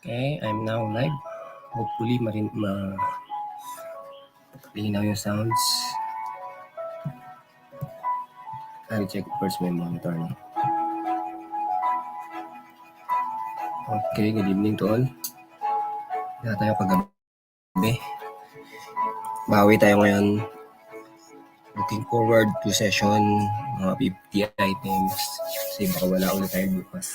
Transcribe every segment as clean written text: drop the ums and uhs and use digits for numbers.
Okay, I'm now live. Hopefully, malinaw yung sounds. I'll check first my monitor. No? Okay, good evening to all. Wala tayo kagabi. Bawi tayo ngayon. Looking forward to session, mga 50 items. Kasi baka wala ulit tayo bukas.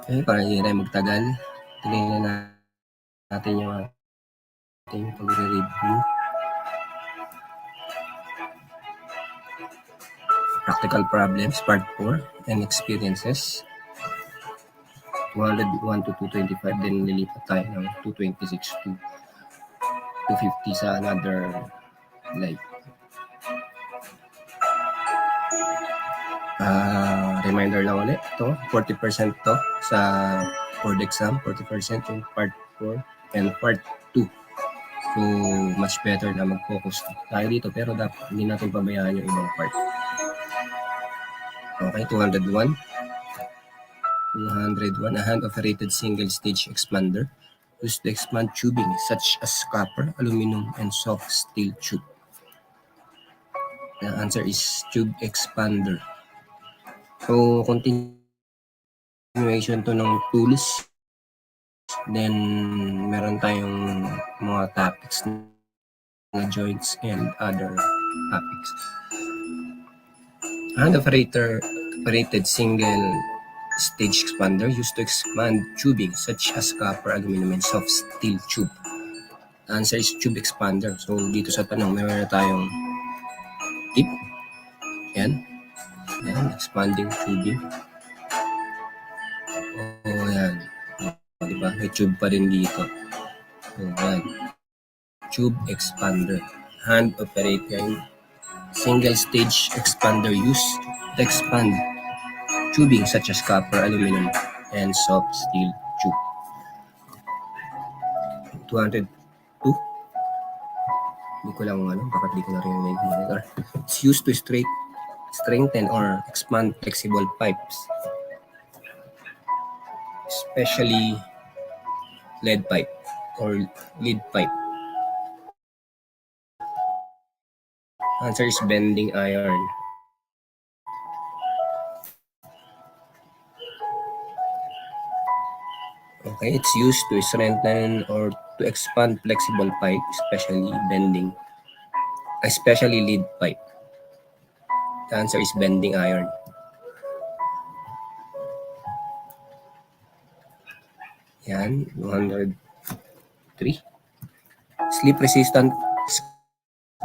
Okay, para hindi tayo magtagal, tingnan natin yung ating pagre-review. Practical problems, part 4, and experiences. 201 to 225, then lilipat tayo ng 226 to 250 sa another live. Reminder lang ulit, ito 40% to sa board exam, 40% yung part 4 and part 2. So much better na mag-focus tayo dito, pero dapat hindi natin pabayaan yung ibang part. Okay, 201, a hand-operated single-stage expander used to expand tubing such as copper, aluminum, and soft steel tube. The answer is tube expander. So, continuation to ng tools. Then, meron tayong mga topics na joints and other topics. Hand-operated single-stage expander used to expand tubing such as copper, aluminum, and soft steel tube. The answer is tube expander. So, dito sa tanong, meron na tayong tip. Yan, expanding tubing. Yan. Diba? May tube pa rin dito. Yan. Tube expander. Hand-operated single-stage expander used to expand tubing such as copper, aluminum, and soft steel tube. 202. Hindi ko lang bakit di ko na rin monitor. It's used to strengthen or expand flexible pipes, especially lead pipe or lead pipe. Answer is bending iron. Okay, it's used to strengthen or to expand flexible pipe, especially lead pipe. The answer is bending iron. Yan, 103. Slip resistant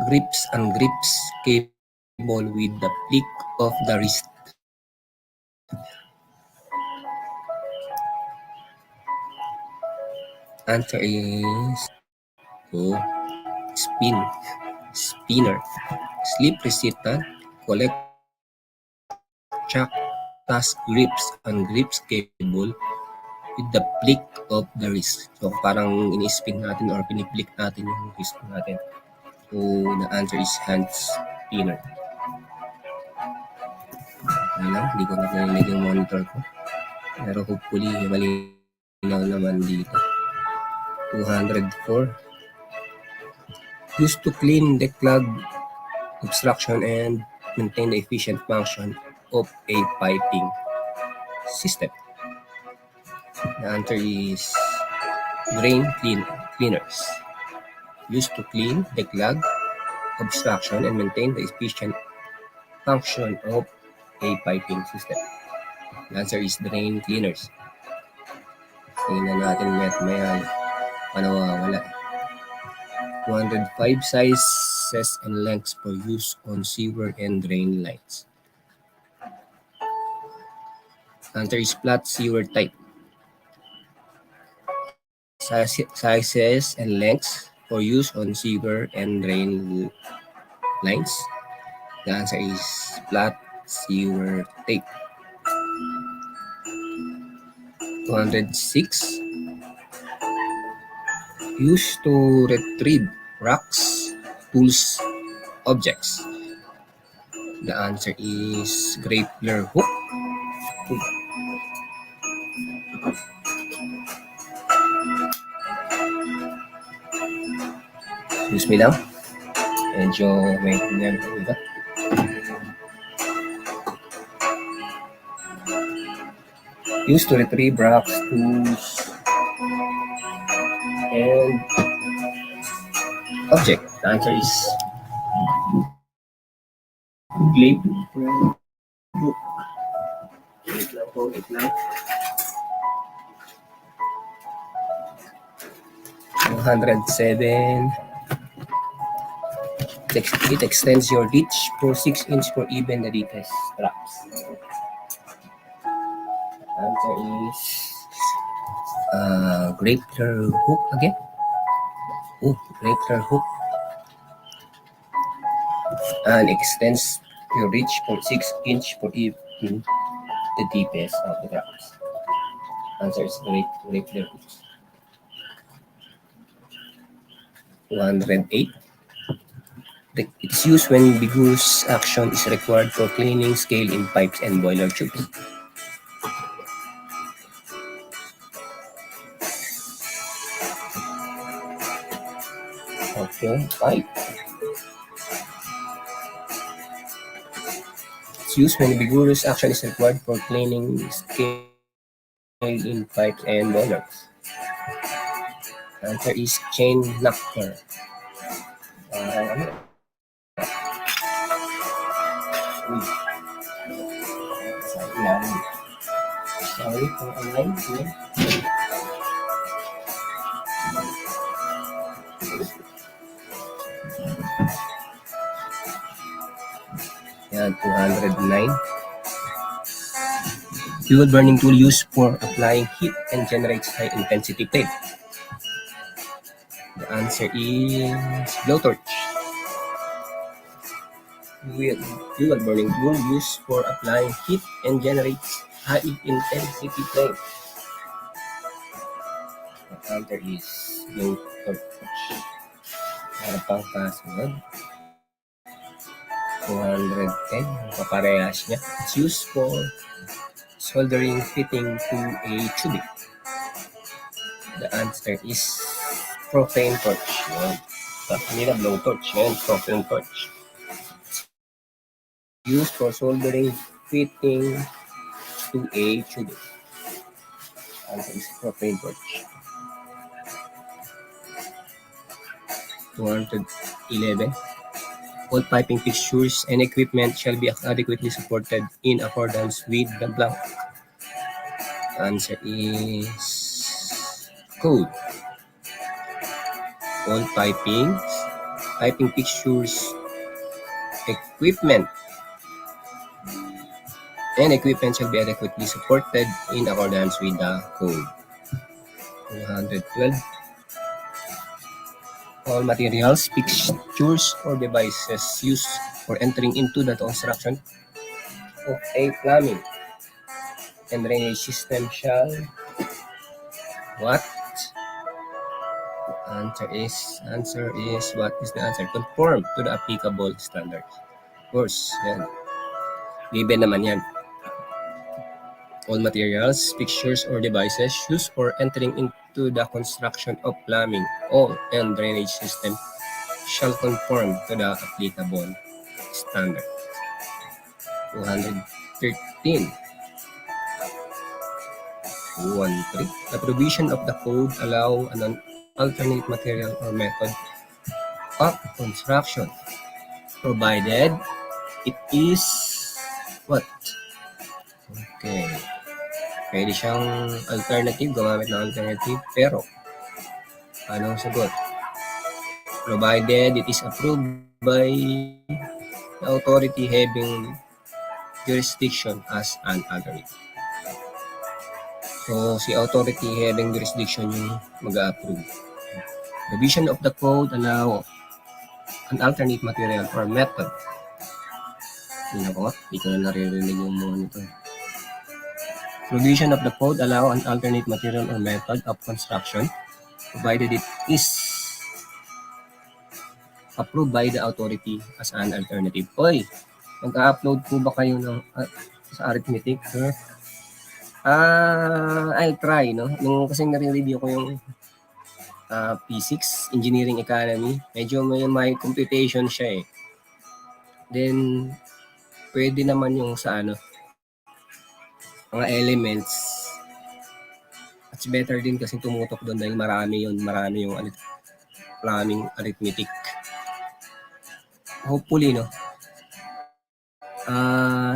grips and grips cable with the flick of the wrist. Answer is spinner. Slip resistant collect chuck task grips and grips cable with the flick of the wrist. So parang ini-spin natin or piniplik natin yung wrist natin. So the answer is hand spinner. Okay lang, hindi ko narinig yung monitor ko. Pero hopefully malinaw naman dito. 204. Used to clean the clog obstruction and maintain the efficient function of a piping system. The answer is drain cleaners. Used to clean the clog obstruction and maintain the efficient function of a piping system. The answer is drain cleaners. Tingnan natin maya panawawala. 205 sizes and lengths for use on sewer and drain lines. Answer is flat sewer type. Sizes and lengths for use on sewer and drain lines. The answer is flat sewer tape. 206. Used to retrieve rocks, tools, objects. The answer is grappler hook. Excuse me lang. Medyo may tingnan ko dito. Used to retrieve rocks, tools, and object. The answer is Glade Book. Wait lang po, wait lang. 107. It extends your reach for 6 inches for even the deepest traps. Answer is grappler hook again. Oh, grappler hook. And extends your reach for 6 inches for even the deepest of the traps. Answer is grappler hook. 208. It's used when vigorous action is required for cleaning scale in pipes and boiler tubes. Okay, pipe. It's used when vigorous action is required for cleaning scale in pipes and boilers. Answer is chain knocker. Sorry for online. Yan, 209. Fuel burning tool used for applying heat and generates high intensity flame. The answer is blowtorch. Fuel burning tool used for applying heat and generates high intensity flame. The answer is blowtorch. Para pang kasunod. 210. Kaparehas niya. It's used for soldering fitting to a tubing. The answer is propane torch. Hindi na blowtorch. Yan, propane torch. Used for soldering fitting to a tubing. Answer is propane torch. 211. All piping fixtures and equipment shall be adequately supported in accordance with the blank. Answer is code. All piping fixtures, equipment shall be adequately supported in accordance with the code. 212. All materials, fixtures, or devices used for entering into the construction of a plumbing and drainage system shall what? Answer is what is the answer? Conform to the applicable standards. Of course, yan. Given naman yan. All materials, fixtures, or devices used for entering into the construction of plumbing and drainage system shall conform to the applicable standard. 213. 213. The provision of the code allow an alternate material or method of construction, provided it is what? Okay. Pwede siyang alternative, gumamit ng alternative, pero anong sagot? Provided it is approved by the authority having jurisdiction as an alternative. So, si authority having jurisdiction yung mag-approve. The vision of the code allow an alternate material or method. Hindi ko na naririnig yung mga nito. Provision of the code allow an alternate material or method of construction, provided it is approved by the authority as an alternative. Oy, mag-upload po ba kayo ng sa arithmetic, sir? I'll try, no? Nung kasi nare-review ko yung P6 Engineering Economy. Medyo may computation siya eh. Then, pwede naman yung sa mga elements. It's better din kasi tumutok doon dahil marami yung maraming arithmetic. Hopefully, no?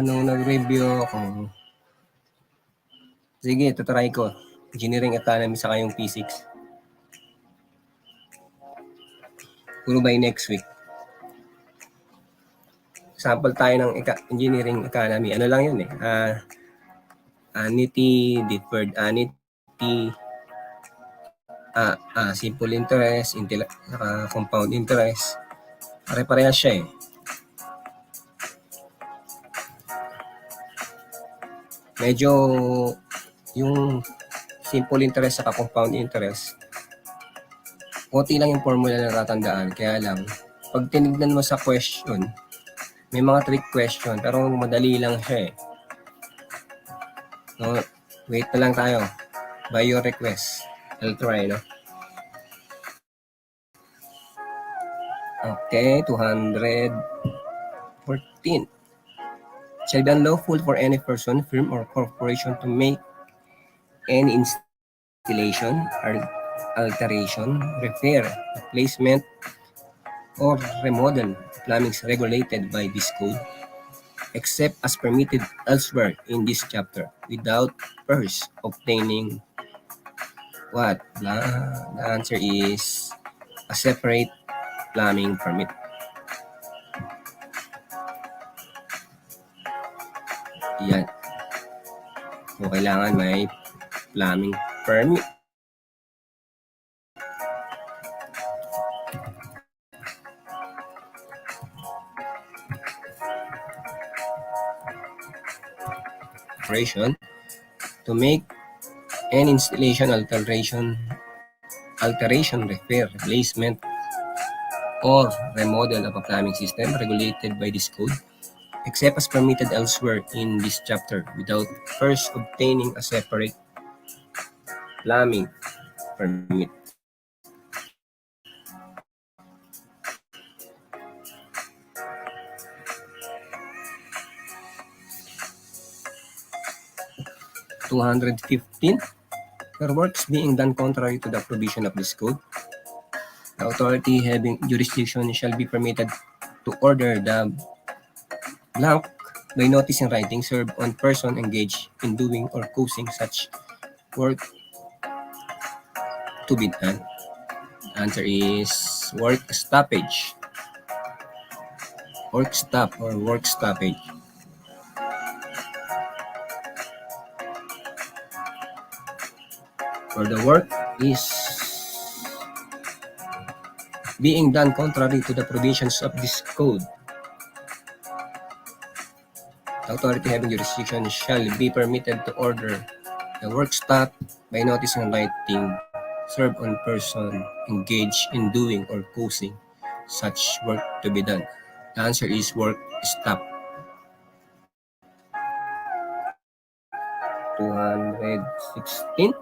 Nung nag-review ako, sige, tatry ko. Engineering Economy saka yung P6. Puro by next week. Sample tayo ng Engineering Economy. Ano lang yun eh. Annuity, deferred annuity, simple interest, compound interest. Pare-parehas siya eh. Medyo yung simple interest sa compound interest, konti lang yung formula na natatandaan. Kaya lang, pag tinignan mo sa question, may mga trick question, pero madali lang siya eh. No, wait na lang tayo. By your request. I'll try, no? Okay, 214. Shall be unlawful for any person, firm, or corporation to make any installation, alteration, repair, replacement, or remodel plumbing regulated by this code, except as permitted elsewhere in this chapter, without first obtaining what? The answer is a separate plumbing permit. Yan. So, kailangan may plumbing permit. Operation to make an installation, alteration, repair, replacement, or remodel of a plumbing system regulated by this code, except as permitted elsewhere in this chapter, without first obtaining a separate plumbing permit. (215) For works being done contrary to the provision of this code, the authority having jurisdiction shall be permitted to order the blank by notice in writing served on person engaged in doing or causing such work to be done. The answer is work stoppage. Work stop or work stoppage. For the work is being done contrary to the provisions of this code, the authority having jurisdiction shall be permitted to order the work stop by notice in writing served on person engaged in doing or causing such work to be done. The answer is work stop. 216.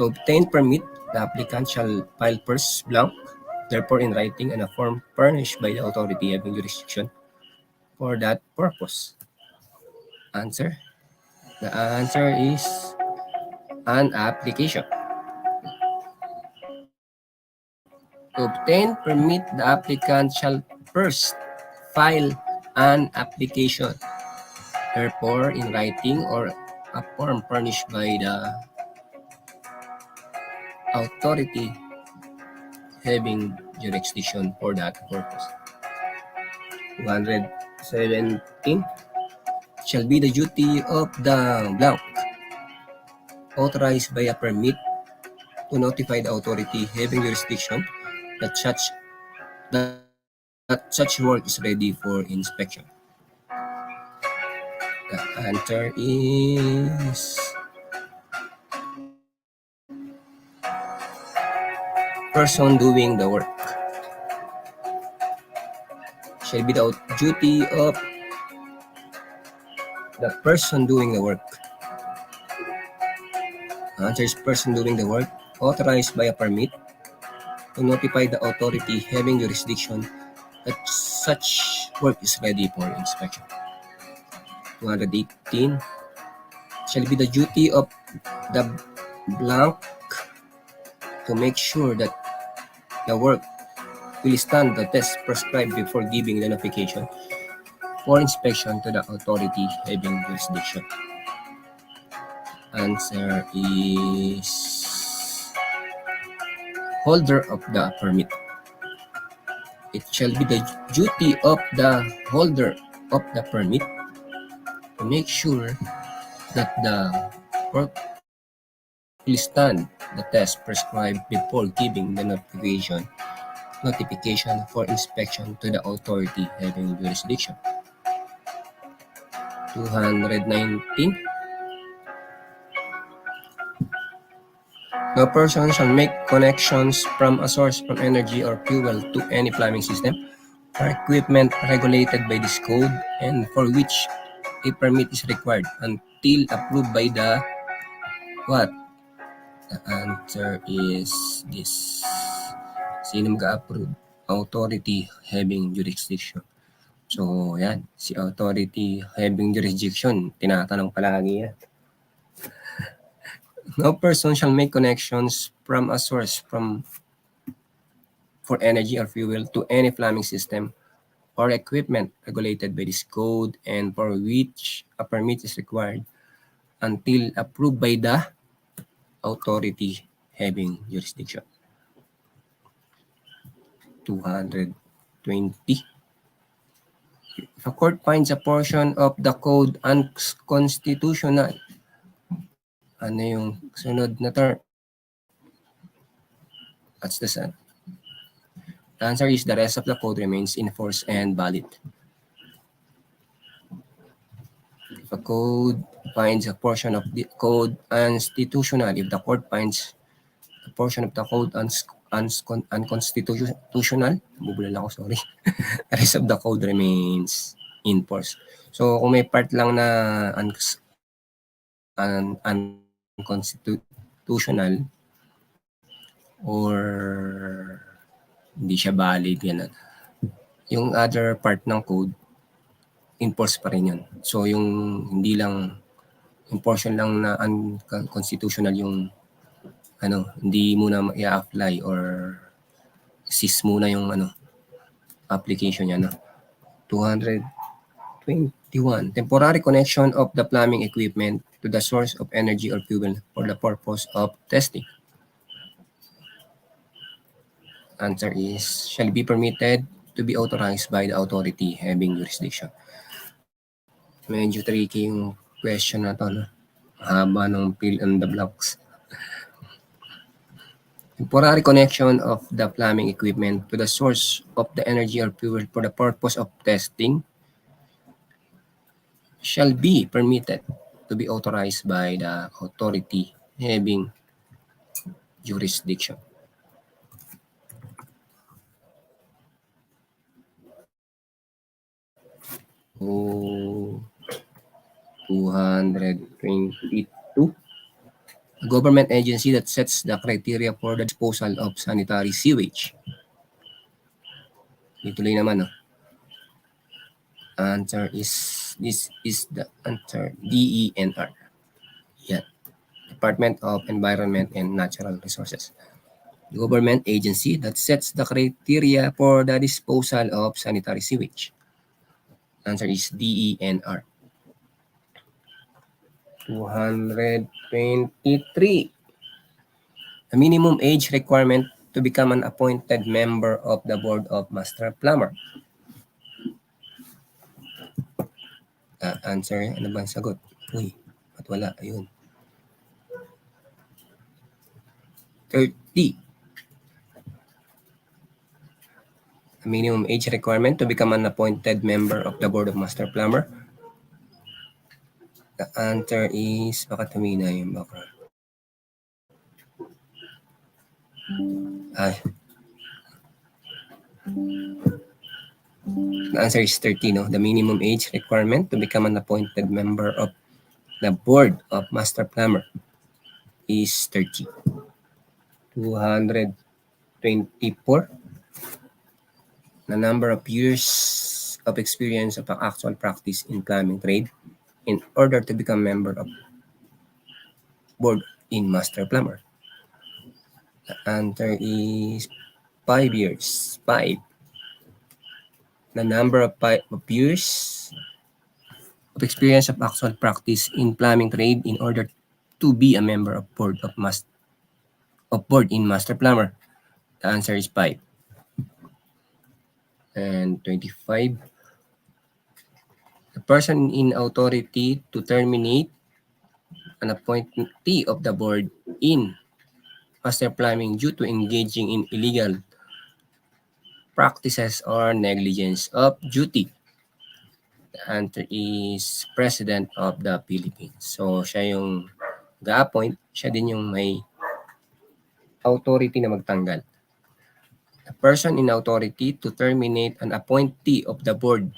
To obtain permit, the applicant shall file first blank, therefore in writing, on a form furnished by the authority having jurisdiction for that purpose. Answer? The answer is an application. To obtain permit, the applicant shall first file an application, therefore in writing or a form furnished by the authority having jurisdiction for that purpose. 217. Shall be the duty of the blank authorized by a permit to notify the authority having jurisdiction that such work is ready for inspection. The answer is person doing the work. Shall be the duty of the person doing the work. Answer is person doing the work authorized by a permit to notify the authority having jurisdiction that such work is ready for inspection. 218 shall be the duty of the blank to make sure that the work will stand the test prescribed before giving the notification for inspection to the authority having jurisdiction. Answer is holder of the permit. It shall be the duty of the holder of the permit to make sure that the work will stand the test prescribed before giving the notification for inspection to the authority having jurisdiction. 219. No person shall make connections from a source from energy or fuel to any plumbing system or equipment regulated by this code and for which a permit is required until approved by the what? The answer is this. Sino mag-approve? Authority having jurisdiction. So, yan. Si authority having jurisdiction, tinatanong palagi yan. No person shall make connections from a source for energy or fuel to any plumbing system or equipment regulated by this code and for which a permit is required until approved by the authority having jurisdiction. 220. If a court finds a portion of the code unconstitutional, ano yung sunod na term? What's the sun? The answer is the rest of the code remains in force and valid. If a code finds a portion of the code unconstitutional, if the court finds a portion of the code unconstitutional, bubulal ako, sorry. The rest of the code remains in force. So, kung may part lang na unconstitutional or hindi siya valid, yan. Yung other part ng code, in force pa rin yun. So, yung hindi lang, yung portion lang na unconstitutional yung hindi muna i-apply or cease muna yung application niya. 221. Temporary connection of the plumbing equipment to the source of energy or fuel for the purpose of testing. Answer is shall be permitted to be authorized by the authority having jurisdiction. Medyo tricky yung question na to, no? Haba ng fill in the blanks. Temporary connection of the plumbing equipment to the source of the energy or fuel for the purpose of testing shall be permitted to be authorized by the authority having jurisdiction. Oh, 222. A government agency that sets the criteria for the disposal of sanitary sewage. Ituloy naman, no? Answer is, this is the answer, DENR. Yeah. Department of Environment and Natural Resources. The government agency that sets the criteria for the disposal of sanitary sewage. Answer is DENR. 223. The minimum age requirement to become an appointed member of the Board of Master Plumber. Answer, ano bang sagot? Uy, ba't wala? Ayun. 30. The minimum age requirement to become an appointed member of the Board of Master Plumber. The answer is, baka tumina yung background. The answer is 30, no? The minimum age requirement to become an appointed member of the Board of Master Plumber. is 30. 224. The number of years of experience of actual practice in plumbing trade in order to become member of board in master plumber. The answer is 5 years. 5. The number of years of experience of actual practice in plumbing trade in order to be a member of board in master plumber. The answer is 5. And 25. The person in authority to terminate an appointee of the board in master plumbing due to engaging in illegal practices or negligence of duty. The answer is President of the Philippines. So, siya yung ga-appoint, siya din yung may authority na magtanggal. The person in authority to terminate an appointee of the board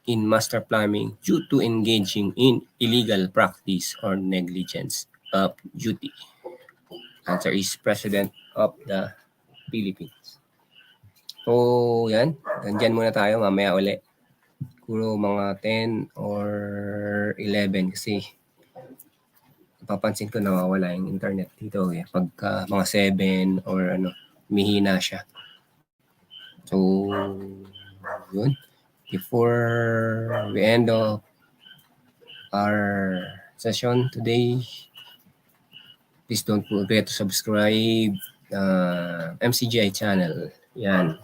in master plumbing due to engaging in illegal practice or negligence of duty. Answer is President of the Philippines. So, yan. Ganyan muna tayo. Mamaya uli. Siguro mga 10 or 11 kasi napapansin ko nawawala yung internet dito eh. Pagka mga 7 or mihina siya. So, yun. Before we end our session today, please don't forget to subscribe MCGI Channel. Yan.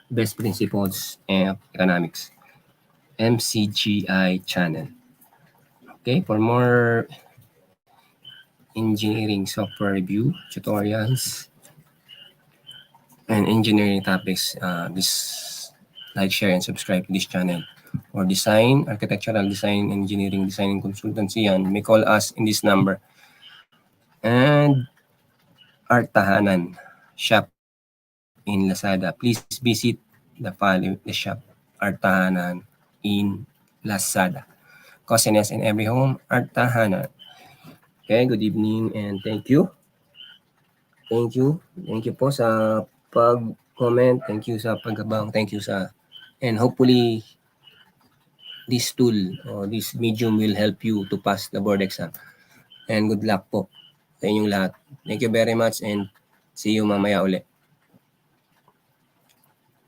Best Principles of Economics. MCGI Channel. Okay, for more engineering software review, tutorials, and engineering topics, please like, share, and subscribe to this channel. For design, architectural design, engineering design, and consultancy, yan, may call us in this number. And Art Tahanan shop in Lazada. Please visit the shop Art Tahanan in Lazada. Cosiness in every home, Art Tahanan. Okay, good evening and thank you. Thank you. Thank you po sa pag-comment. Thank you sa pag-abang. Thank you sa... And hopefully, this tool or this medium will help you to pass the board exam. And good luck po sa inyong lahat. Thank you very much and see you mamaya ulit.